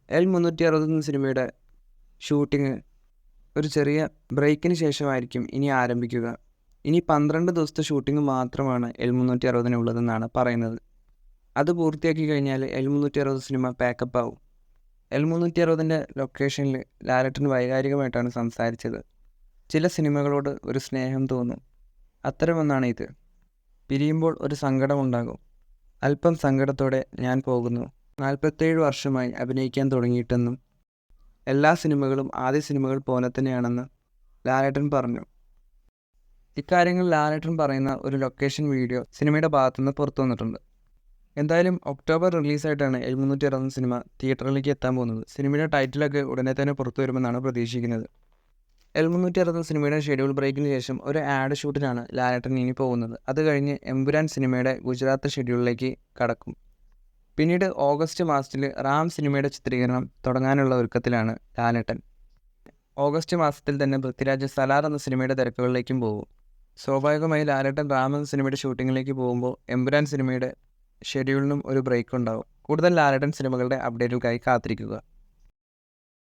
L360 എന്ന സിനിമയുടെ shooting ഒരു ചെറിയ ബ്രേക്കിന് ശേഷമായിരിക്കും ഇനി ആരംഭിക്കുക. ഇനി 12 ദിവസത്തെ ഷൂട്ടിംഗ് മാത്രമാണ് L360 പറയുന്നത്. അത് പൂർത്തിയാക്കി കഴിഞ്ഞാൽ L360 സിനിമ പാക്കപ്പ് ആവും. L360 ലൊക്കേഷനിൽ ലാലേട്ടൻ വൈകാരികമായിട്ടാണ് സംസാരിച്ചത്. ചില സിനിമകളോട് ഒരു സ്നേഹം തോന്നും. അത്തരമൊന്നാണ് ഇത്. പിരിയുമ്പോൾ ഒരു സങ്കടമുണ്ടാകും. അല്പം സങ്കടത്തോടെ ഞാൻ പോകുന്നു. 47 വർഷമായി അഭിനയിക്കാൻ തുടങ്ങിയിട്ടെന്നും എല്ലാ സിനിമകളും ആദ്യ സിനിമകൾ പോലെ തന്നെയാണെന്ന് ലാലേട്ടൻ പറഞ്ഞു. ഇക്കാര്യങ്ങൾ ലാലേട്ടൻ പറയുന്ന ഒരു ലൊക്കേഷൻ വീഡിയോ സിനിമയുടെ ഭാഗത്തുനിന്ന് പുറത്തു വന്നിട്ടുണ്ട്. എന്തായാലും ഒക്ടോബർ റിലീസായിട്ടാണ് L360 സിനിമ തിയേറ്ററിലേക്ക് എത്താൻ പോകുന്നത്. സിനിമയുടെ ടൈറ്റിലൊക്കെ ഉടനെ തന്നെ പുറത്തു വരുമെന്നാണ് പ്രതീക്ഷിക്കുന്നത്. L360 സിനിമയുടെ ഷെഡ്യൂൾ ബ്രേക്കിന് ശേഷം ഒരു ആഡ് ഷൂട്ടിനാണ് ലാലേട്ടൻ ഇനി പോകുന്നത്. അത് കഴിഞ്ഞ് എമ്പുരാൻ സിനിമയുടെ ഗുജറാത്ത് ഷെഡ്യൂളിലേക്ക് കടക്കും. പിന്നീട് ഓഗസ്റ്റ് മാസത്തിൽ റാം സിനിമയുടെ ചിത്രീകരണം തുടങ്ങാനുള്ള ഒരുക്കത്തിലാണ് ലാലേട്ടൻ. ഓഗസ്റ്റ് മാസത്തിൽ തന്നെ പൃഥ്വിരാജ് സലാർ എന്ന സിനിമയുടെ തിരക്കുകളിലേക്കും പോകും. സ്വാഭാവികമായി ലാലേട്ടൻ റാം എന്ന സിനിമയുടെ ഷൂട്ടിങ്ങിലേക്ക് പോകുമ്പോൾ എമ്പുരാൻ സിനിമയുടെ ഷെഡ്യൂളിനും ഒരു ബ്രേക്ക് ഉണ്ടാവും. കൂടുതൽ ലാലേട്ടൻ സിനിമകളുടെ അപ്ഡേറ്റുകൾക്കായി കാത്തിരിക്കുക.